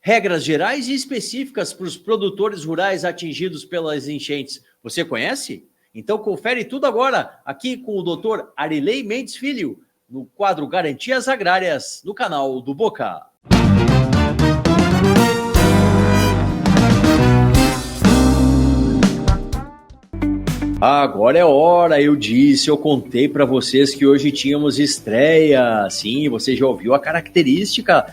regras gerais e específicas para os produtores rurais atingidos pelas enchentes. Você conhece? Então confere tudo agora, aqui com o Dr. Arilei Mendes Filho, no quadro Garantias Agrárias, no canal do Boca. Agora é hora, eu contei para vocês que hoje tínhamos estreia. Sim, você já ouviu a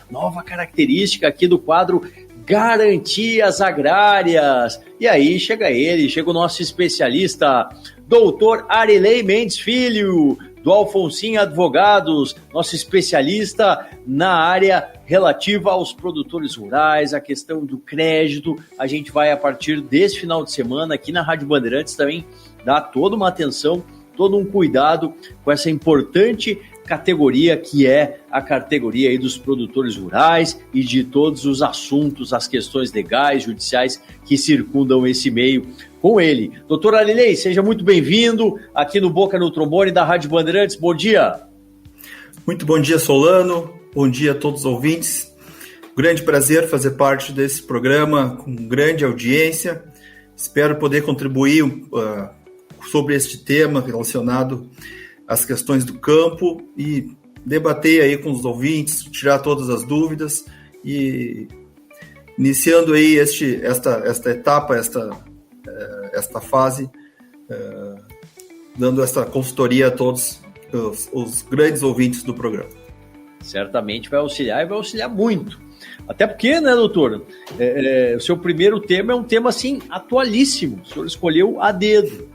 nova característica aqui do quadro Garantias Agrárias. E aí chega o nosso especialista, Dr. Arilei Mendes Filho, do Alfonsinho Advogados, nosso especialista na área relativa aos produtores rurais, a questão do crédito. A gente vai, a partir desse final de semana, aqui na Rádio Bandeirantes também, dar toda uma atenção, todo um cuidado com essa importante categoria que é a categoria aí dos produtores rurais e de todos os assuntos, as questões legais, judiciais que circundam esse meio com ele. Doutor Arilei, seja muito bem-vindo aqui no Boca no Trombone da Rádio Bandeirantes. Bom dia. Muito bom dia, Solano. Bom dia a todos os ouvintes. Grande prazer fazer parte desse programa com grande audiência. Espero poder contribuir sobre este tema relacionado às questões do campo e debater aí com os ouvintes, tirar todas as dúvidas e iniciando aí esta etapa, esta fase, dando essa consultoria a todos os grandes ouvintes do programa. Certamente vai auxiliar e vai auxiliar muito. Até porque, né, doutor, o seu primeiro tema é um tema, assim, atualíssimo. O senhor escolheu a dedo.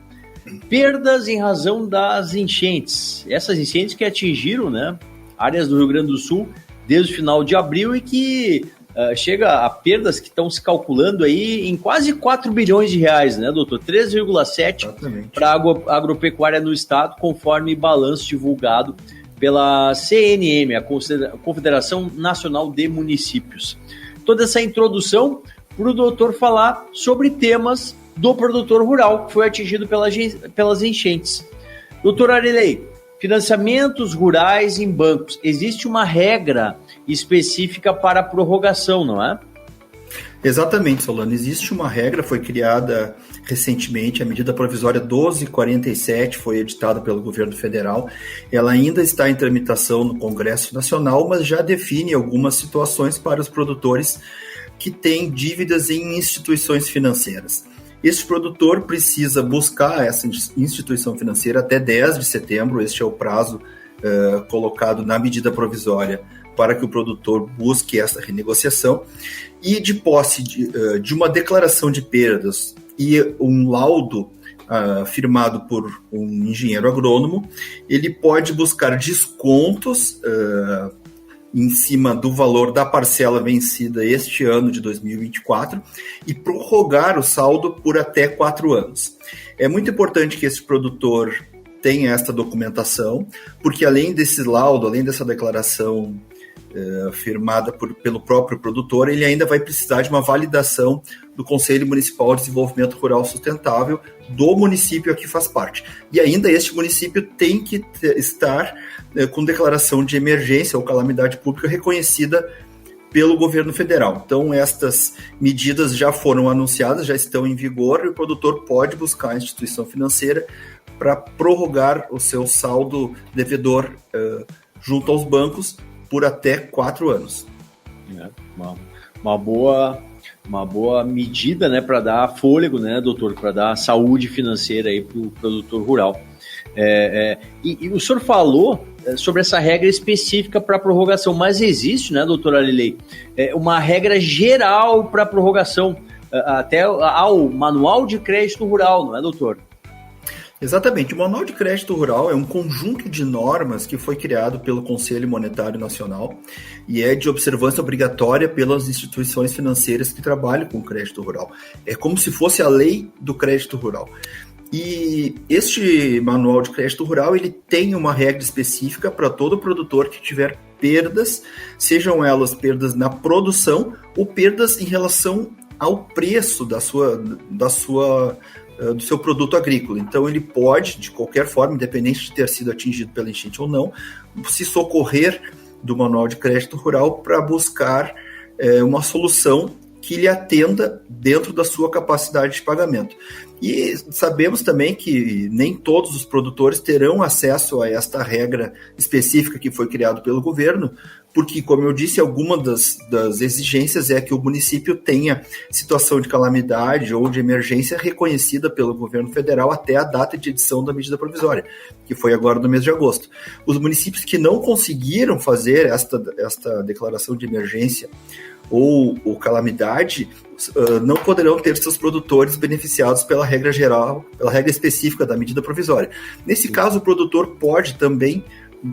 Perdas em razão das enchentes. Essas enchentes que atingiram, né, áreas do Rio Grande do Sul desde o final de abril e que chega a perdas que estão se calculando aí em quase 4 bilhões de reais, né, doutor? 3,7 para a agropecuária no estado, conforme balanço divulgado pela CNM, a Confederação Nacional de Municípios. Toda essa introdução para o doutor falar sobre temas do produtor rural que foi atingido pelas enchentes. Doutor Arilei, financiamentos rurais em bancos, existe uma regra específica para a prorrogação, não é? Exatamente, Solano. Existe uma regra, foi criada recentemente, a medida provisória 1247 foi editada pelo governo federal. Ela ainda está em tramitação no Congresso Nacional, mas já define algumas situações para os produtores que têm dívidas em instituições financeiras. Este produtor precisa buscar essa instituição financeira até 10 de setembro, este é o prazo colocado na medida provisória para que o produtor busque essa renegociação, e de posse de uma declaração de perdas e um laudo firmado por um engenheiro agrônomo, ele pode buscar descontos em cima do valor da parcela vencida este ano de 2024 e prorrogar o saldo por até 4 anos. É muito importante que esse produtor tenha esta documentação, porque além desse laudo, além dessa declaração firmada pelo próprio produtor, ele ainda vai precisar de uma validação do Conselho Municipal de Desenvolvimento Rural Sustentável do município a que faz parte. E ainda este município tem que estar com declaração de emergência ou calamidade pública reconhecida pelo governo federal. Então, estas medidas já foram anunciadas, já estão em vigor, e o produtor pode buscar a instituição financeira para prorrogar o seu saldo devedor junto aos bancos por até 4 anos. Uma boa medida, né, para dar fôlego, né, doutor, para dar saúde financeira aí para o produtor rural. E o senhor falou sobre essa regra específica para prorrogação, mas existe, né, doutor Arilei, uma regra geral para prorrogação, até ao Manual de Crédito Rural, não é, doutor? Exatamente. O Manual de Crédito Rural é um conjunto de normas que foi criado pelo Conselho Monetário Nacional e é de observância obrigatória pelas instituições financeiras que trabalham com crédito rural. É como se fosse a lei do crédito rural. E este Manual de Crédito Rural ele tem uma regra específica para todo produtor que tiver perdas, sejam elas perdas na produção ou perdas em relação ao preço do seu produto agrícola. Então ele pode, de qualquer forma, independente de ter sido atingido pela enchente ou não, se socorrer do Manual de Crédito Rural para buscar uma solução que lhe atenda dentro da sua capacidade de pagamento. E sabemos também que nem todos os produtores terão acesso a esta regra específica que foi criada pelo governo, porque, como eu disse, alguma das exigências é que o município tenha situação de calamidade ou de emergência reconhecida pelo governo federal até a data de edição da medida provisória, que foi agora no mês de agosto. Os municípios que não conseguiram fazer esta declaração de emergência ou calamidade, não poderão ter seus produtores beneficiados pela regra geral, pela regra específica da medida provisória. Nesse caso, o produtor pode também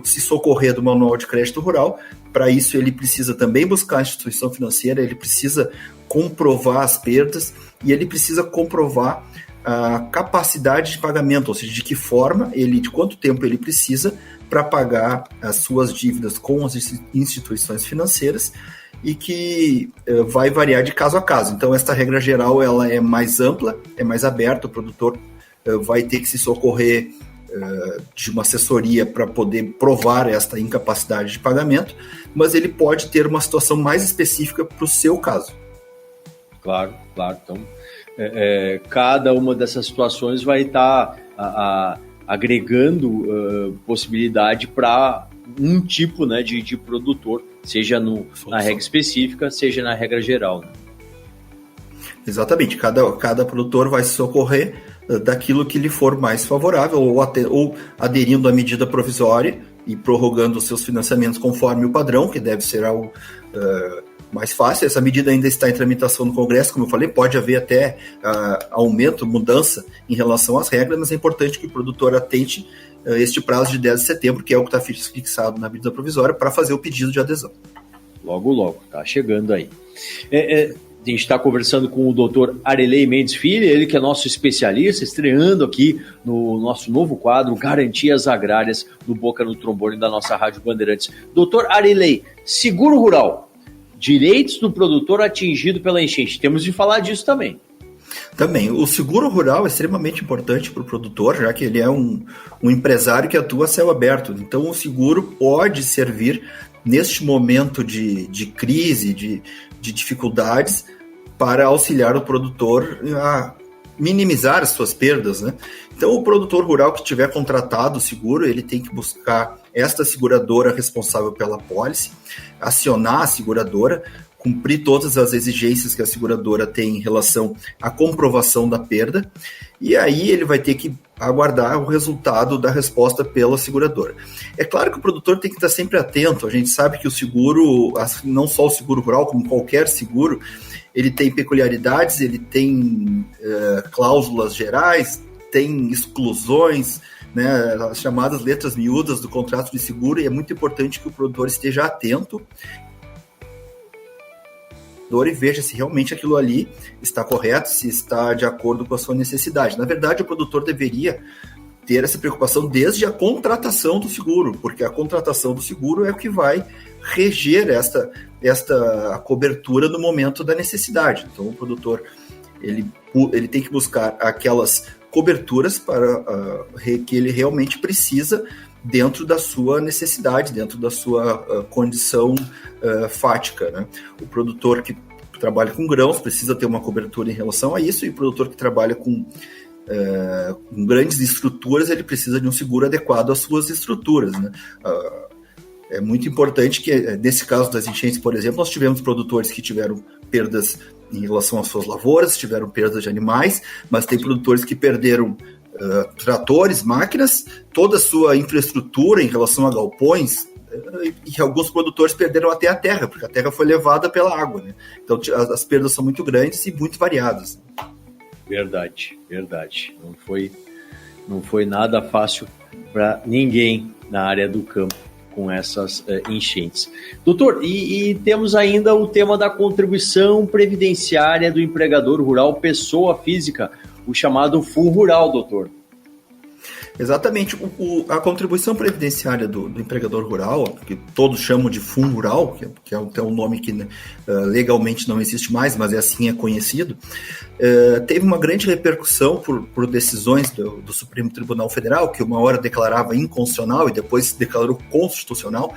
se socorrer do Manual de Crédito Rural. Para isso, ele precisa também buscar a instituição financeira, ele precisa comprovar as perdas e ele precisa comprovar a capacidade de pagamento, ou seja, de que forma de quanto tempo ele precisa para pagar as suas dívidas com as instituições financeiras, e que vai variar de caso a caso. Então, esta regra geral ela é mais ampla, é mais aberta, o produtor vai ter que se socorrer de uma assessoria para poder provar esta incapacidade de pagamento, mas ele pode ter uma situação mais específica para o seu caso. Claro. Então, cada uma dessas situações vai estar agregando possibilidade para um tipo, né, de produtor, seja na regra específica, seja na regra geral. Né? Exatamente, cada produtor vai se socorrer daquilo que lhe for mais favorável, ou aderindo à medida provisória e prorrogando os seus financiamentos conforme o padrão, que deve ser algo mais fácil. Essa medida ainda está em tramitação no Congresso, como eu falei, pode haver até aumento, mudança em relação às regras, mas é importante que o produtor atente este prazo de 10 de setembro, que é o que está fixado na medida provisória, para fazer o pedido de adesão. Logo, está chegando aí. A gente está conversando com o doutor Arelei Mendes Filho, ele que é nosso especialista, estreando aqui no nosso novo quadro Garantias Agrárias do Boca no Trombone da nossa Rádio Bandeirantes. Doutor Arelei, seguro rural, direitos do produtor atingido pela enchente, temos de falar disso também. Também, o seguro rural é extremamente importante para o produtor, já que ele é um empresário que atua a céu aberto. Então, o seguro pode servir neste momento de crise, de dificuldades, para auxiliar o produtor a minimizar as suas perdas, né? Então, o produtor rural que tiver contratado o seguro, ele tem que buscar esta seguradora responsável pela pólice, acionar a seguradora, cumprir todas as exigências que a seguradora tem em relação à comprovação da perda, e aí ele vai ter que aguardar o resultado da resposta pela seguradora. É claro que o produtor tem que estar sempre atento, a gente sabe que o seguro, não só o seguro rural, como qualquer seguro, ele tem peculiaridades, ele tem cláusulas gerais, tem exclusões, né, as chamadas letras miúdas do contrato de seguro, e é muito importante que o produtor esteja atento e veja se realmente aquilo ali está correto, se está de acordo com a sua necessidade. Na verdade, o produtor deveria ter essa preocupação desde a contratação do seguro, porque a contratação do seguro é o que vai reger esta cobertura no momento da necessidade. Então, o produtor ele tem que buscar aquelas coberturas para que ele realmente precisa dentro da sua necessidade, dentro da sua condição fática, né? O produtor que trabalha com grãos precisa ter uma cobertura em relação a isso, e o produtor que trabalha com grandes estruturas, ele precisa de um seguro adequado às suas estruturas, né? É muito importante que, nesse caso das enchentes, por exemplo, nós tivemos produtores que tiveram perdas em relação às suas lavouras, tiveram perdas de animais, mas tem produtores que perderam tratores, máquinas, toda a sua infraestrutura em relação a galpões, e alguns produtores perderam até a terra, porque a terra foi levada pela água, né? Então as perdas são muito grandes e muito variadas. Verdade. Não foi nada fácil para ninguém na área do campo com essas enchentes. Doutor, e temos ainda o tema da contribuição previdenciária do empregador rural pessoa física, o chamado FUN Rural, doutor. Exatamente. A contribuição previdenciária do empregador rural, que todos chamam de fundo rural, que é até um nome que legalmente não existe mais, mas assim é conhecido, teve uma grande repercussão por decisões do Supremo Tribunal Federal, que uma hora declarava inconstitucional e depois declarou constitucional,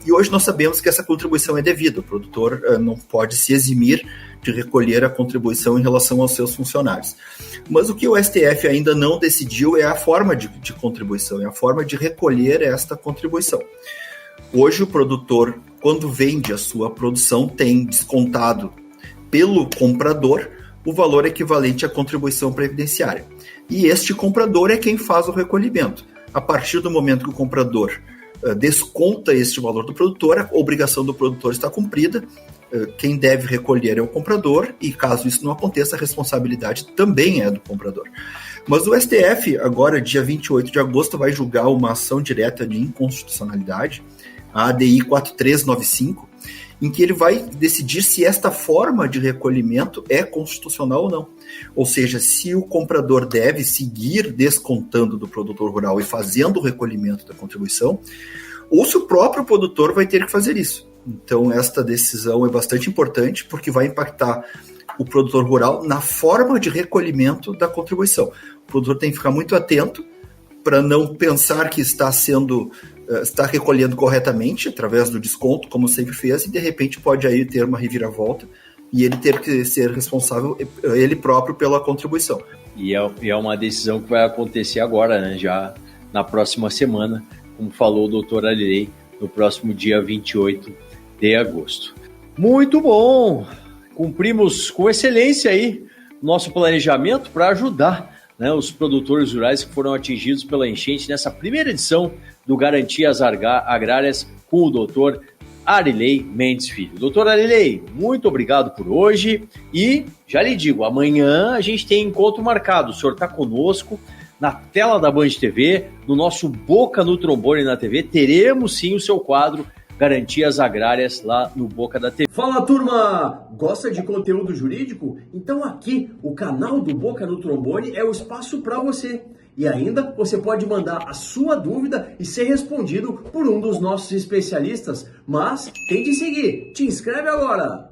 e hoje nós sabemos que essa contribuição é devida. O produtor não pode se eximir de recolher a contribuição em relação aos seus funcionários. Mas o que o STF ainda não decidiu é a forma de contribuição, é a forma de recolher esta contribuição. Hoje o produtor, quando vende a sua produção, tem descontado pelo comprador o valor equivalente à contribuição previdenciária. E este comprador é quem faz o recolhimento. A partir do momento que o comprador desconta este valor do produtor, a obrigação do produtor está cumprida, quem deve recolher é o comprador, e caso isso não aconteça, a responsabilidade também é do comprador. Mas o STF, agora, dia 28 de agosto, vai julgar uma ação direta de inconstitucionalidade, a ADI 4395, em que ele vai decidir se esta forma de recolhimento é constitucional ou não. Ou seja, se o comprador deve seguir descontando do produtor rural e fazendo o recolhimento da contribuição, ou se o próprio produtor vai ter que fazer isso. Então, esta decisão é bastante importante porque vai impactar o produtor rural na forma de recolhimento da contribuição. O produtor tem que ficar muito atento para não pensar que está recolhendo corretamente através do desconto, como sempre fez, e de repente pode aí ter uma reviravolta e ele ter que ser responsável, ele próprio, pela contribuição. E é uma decisão que vai acontecer agora, né? Já na próxima semana, como falou o doutor Arilei, no próximo dia 28 de agosto. Muito bom! Cumprimos com excelência aí o nosso planejamento para ajudar, né, os produtores rurais que foram atingidos pela enchente nessa primeira edição do Garantias Agrárias com o doutor Arilei Mendes Filho. Doutor Arilei, muito obrigado por hoje e já lhe digo, amanhã a gente tem encontro marcado. O senhor está conosco na tela da Band TV, no nosso Boca no Trombone na TV, teremos sim o seu quadro Garantias Agrárias lá no Boca da TV. Fala, turma! Gosta de conteúdo jurídico? Então aqui, o canal do Boca no Trombone é o espaço para você. E ainda você pode mandar a sua dúvida e ser respondido por um dos nossos especialistas. Mas tem de seguir, te inscreve agora!